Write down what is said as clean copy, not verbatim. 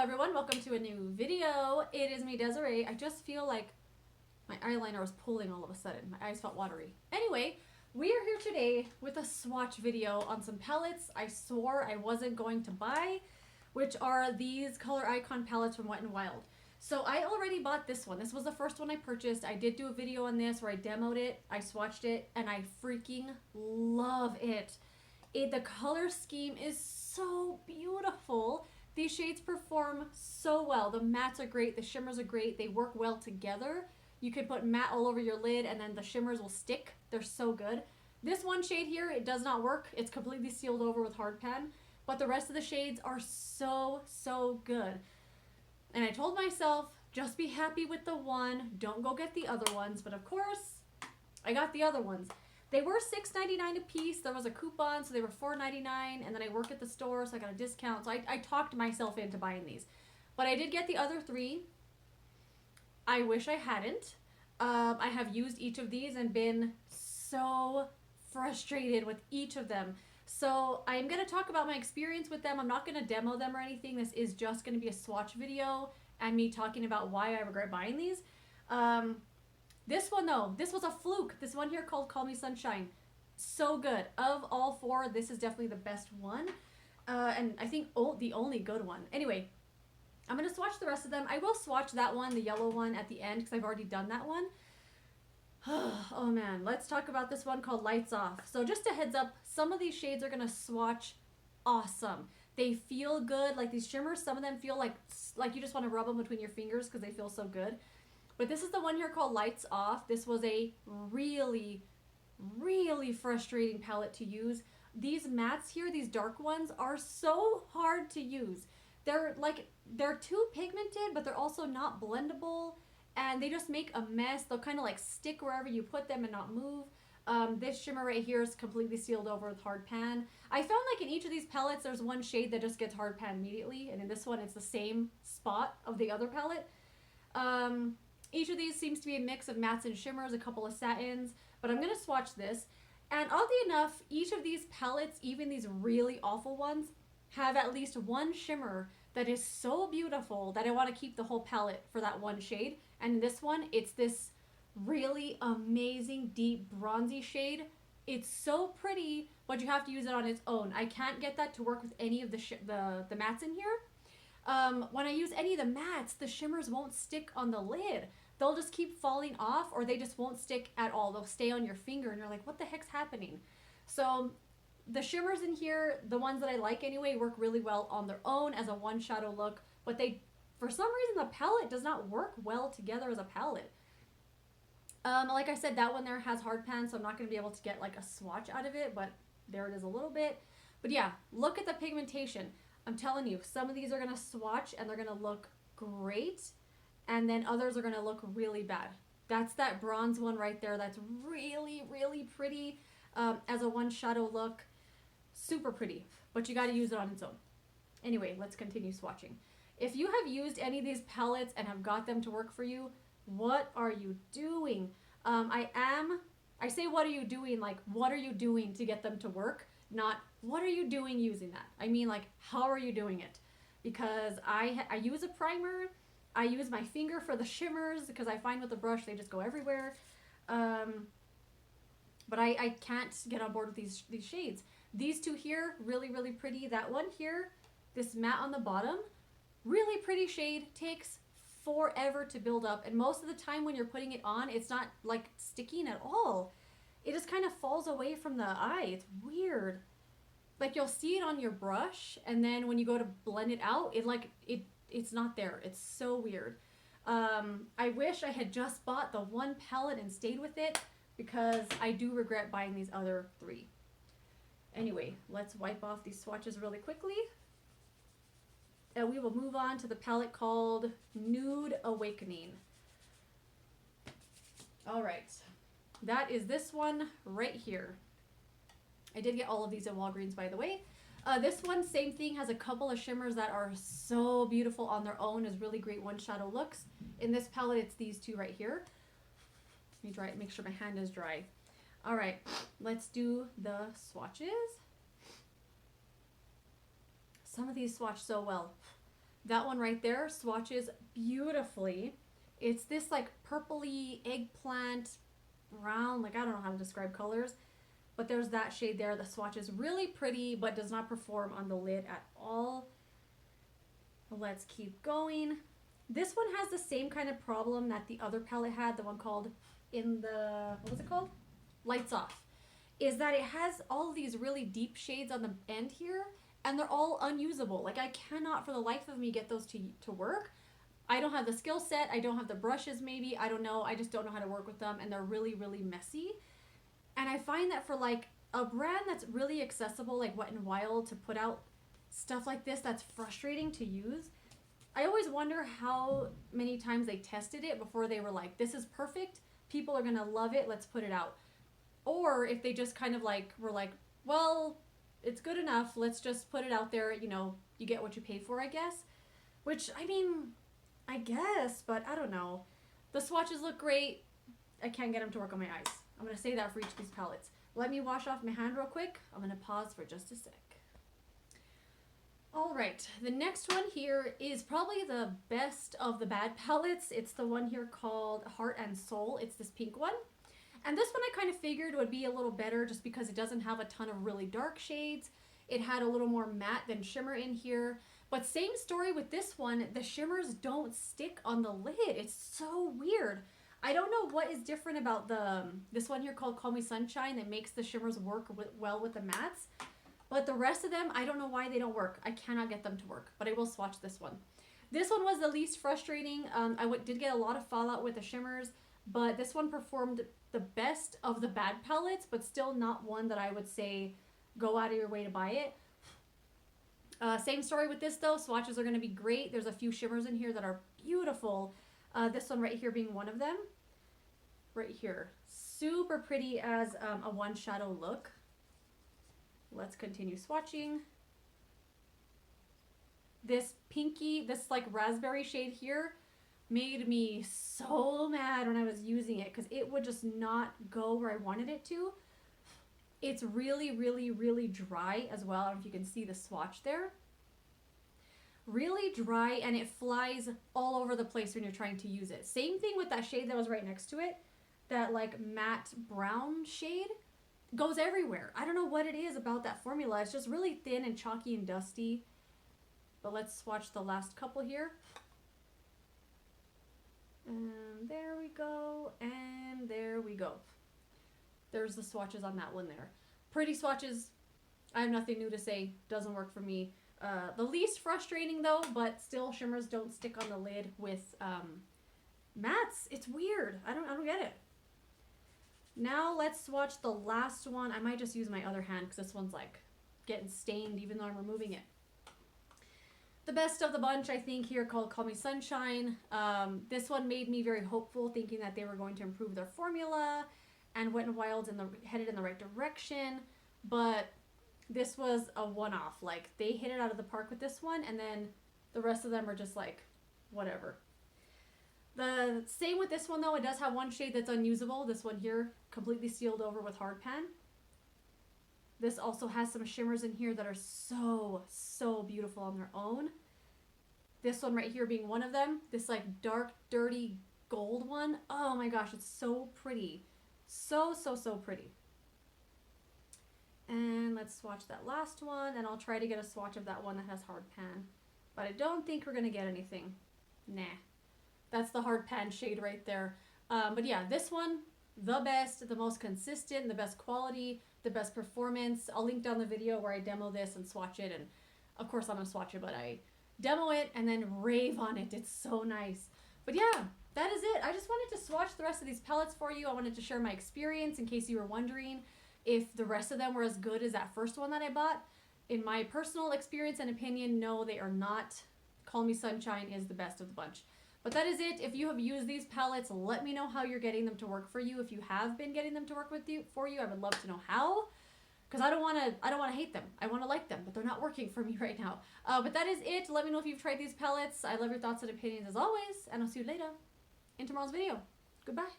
everyone, welcome to a new video. It is me, Desiree. I just feel like my eyeliner was pulling all of a sudden. My eyes felt watery. Anyway, we are here today with a swatch video on some palettes I swore I wasn't going to buy, which are these Color Icon palettes from Wet n Wild. So I already bought this one. This was the first one I purchased. I did do a video on this where I demoed it, I swatched it, and I freaking love it. The color scheme is so beautiful. These shades perform so well. The mattes are great, the shimmers are great, they work well together. You can put matte all over your lid and then the shimmers will stick. They're so good. This one shade here, it does not work. It's completely sealed over with hard pan, but the rest of the shades are so good. And I told myself, just be happy with the one, don't go get the other ones, but of course, I got the other ones. They were $6.99 a piece. There was a coupon, so they were $4.99, and then I work at the store, so I got a discount. So I talked myself into buying these. But I did get the other three. I wish I hadn't. I have used each of these and been so frustrated with each of them. So I'm going to talk about my experience with them. I'm not going to demo them or anything. This is just going to be a swatch video and me talking about why I regret buying these. This one though, this was a fluke. This one here called Call Me Sunshine. So good. Of all four, this is definitely the best one. And I think the only good one. Anyway, I'm going to swatch the rest of them. I will swatch that one, the yellow one, at the end because I've already done that one. Oh man, let's talk about this one called Lights Off. So just a heads up, some of these shades are going to swatch awesome. They feel good, like these shimmers, some of them feel like you just want to rub them between your fingers because they feel so good. But this is the one here called Lights Off. This was a really frustrating palette to use. These mattes here, these dark ones, are so hard to use. They're too pigmented, but they're also not blendable, and they just make a mess. They'll kind of like stick wherever you put them and not move. This shimmer right here is completely sealed over with hard pan. I found like in each of these palettes, there's one shade that just gets hard pan immediately, and in this one, it's the same spot of the other palette. Each of these seems to be a mix of mattes and shimmers, a couple of satins, but I'm going to swatch this. And oddly enough, each of these palettes, even these really awful ones, have at least one shimmer that is so beautiful that I want to keep the whole palette for that one shade. And in this one, it's this really amazing deep bronzy shade. It's so pretty, but you have to use it on its own. I can't get that to work with any of the mattes in here. When I use any of the mattes, the shimmers won't stick on the lid. They'll just keep falling off, or they just won't stick at all. They'll stay on your finger and you're like, what the heck's happening? So the shimmers in here, the ones that I like anyway, work really well on their own as a one shadow look, but for some reason the palette does not work well together as a palette. Like I said, that one there has hard pan, so I'm not going to be able to get like a swatch out of it, but there it is a little bit. But yeah, look at the pigmentation. I'm telling you, some of these are going to swatch and they're going to look great, and then others are going to look really bad. That's that bronze one right there. That's really pretty as a one shadow look. Super pretty, but you got to use it on its own. Anyway, let's continue swatching. If you have used any of these palettes and have got them to work for you, what are you doing? I say what are you doing, like what are you doing to get them to work? Not what are you doing using that. I mean, like, how are you doing it? Because I use a primer. I use my finger for the shimmers because I find with the brush they just go everywhere. But I can't get on board with these shades. These two here, really pretty. That one here, this matte on the bottom, really pretty shade. Takes forever to build up, and most of the time when you're putting it on, it's not like sticking at all. It just kind of falls away from the eye. It's weird. Like you'll see it on your brush, and then when you go to blend it out, it's not there. It's so weird. I wish I had just bought the one palette and stayed with it, because I do regret buying these other three. Anyway, let's wipe off these swatches really quickly. And we will move on to the palette called Nude Awakening. All right. That is this one right here. I did get all of these at Walgreens, by the way. This one, same thing, has a couple of shimmers that are so beautiful on their own, is really great one shadow looks. In this palette, it's these two right here. Let me dry it, make sure my hand is dry. All right, let's do the swatches. Some of these swatch so well. That one right there swatches beautifully. It's this like purpley eggplant brown, like I don't know how to describe colors, but there's that shade there. The swatch is really pretty, but does not perform on the lid at all. Let's keep going. This one has the same kind of problem that the other palette had, the one called what was it called? Lights Off. Is that it has all of these really deep shades on the end here, and they're all unusable. Like I cannot for the life of me get those to work. I don't have the skill set. I don't have the brushes maybe. I don't know. I just don't know how to work with them, and they're really, really messy. And I find that for like a brand that's really accessible, like Wet n Wild, to put out stuff like this that's frustrating to use, I always wonder how many times they tested it before they were like, this is perfect, people are gonna love it, let's put it out. Or if they just kind of like were like, well, it's good enough, let's just put it out there, you know, you get what you pay for, I guess. Which, I mean, I guess, but I don't know. The swatches look great. I can't get them to work on my eyes. I'm gonna say that for each of these palettes. Let me wash off my hand real quick. I'm gonna pause for just a sec. All right, the next one here is probably the best of the bad palettes. It's the one here called Heart and Soul. It's this pink one. And this one I kind of figured would be a little better just because it doesn't have a ton of really dark shades. It had a little more matte than shimmer in here. But same story with this one, the shimmers don't stick on the lid. It's so weird. I don't know what is different about this one here called Call Me Sunshine that makes the shimmers work well with the mattes. But the rest of them, I don't know why they don't work. I cannot get them to work, but I will swatch this one. This one was the least frustrating. I did get a lot of fallout with the shimmers, but this one performed the best of the bad palettes, but still not one that I would say go out of your way to buy it. Same story with this though. Swatches are going to be great. There's a few shimmers in here that are beautiful. This one right here being one of them. Right here. Super pretty as a one shadow look. Let's continue swatching. This pinky, this like raspberry shade here made me so mad when I was using it because it would just not go where I wanted it to. It's really, really, really dry as well. I don't know if you can see the swatch there. Really dry, and it flies all over the place when you're trying to use it. Same thing with that shade that was right next to it. That like matte brown shade goes everywhere. I don't know what it is about that formula. It's just really thin and chalky and dusty. But let's swatch the last couple here. And there we go. And there we go. There's the swatches on that one there. Pretty swatches. I have nothing new to say. Doesn't work for me. The least frustrating though, but still shimmers don't stick on the lid with mattes. It's weird. I don't get it. Now let's swatch the last one. I might just use my other hand because this one's like getting stained even though I'm removing it. The best of the bunch, I think, here called Call Me Sunshine. This one made me very hopeful, thinking that they were going to improve their formula and Wet n Wild's headed in the right direction. But this was a one-off. Like, they hit it out of the park with this one, and then the rest of them are just like, whatever. The same with this one, though. It does have one shade that's unusable. This one here, completely sealed over with hard pan. This also has some shimmers in here that are so, so beautiful on their own. This one right here being one of them. This like dark, dirty gold one. Oh my gosh, it's so pretty. So, so, so pretty. And let's swatch that last one, and I'll try to get a swatch of that one that has hard pan. But I don't think we're going to get anything. Nah. That's the hard pan shade right there. But yeah, this one, the best, the most consistent, the best quality, the best performance. I'll link down the video where I demo this and swatch it. And of course I'm going to swatch it, but I demo it and then rave on it. It's so nice. But yeah, that is it. I just wanted to swatch the rest of these palettes for you. I wanted to share my experience in case you were wondering if the rest of them were as good as that first one that I bought. In my personal experience and opinion, no, they are not. Call Me Sunshine is the best of the bunch. But that is it. If you have used these palettes, let me know how you're getting them to work for you. If you have been getting them to work for you, I would love to know how. Because I don't want to hate them. I want to like them, but they're not working for me right now. But that is it. Let me know if you've tried these palettes. I love your thoughts and opinions as always, and I'll see you later in tomorrow's video. Goodbye.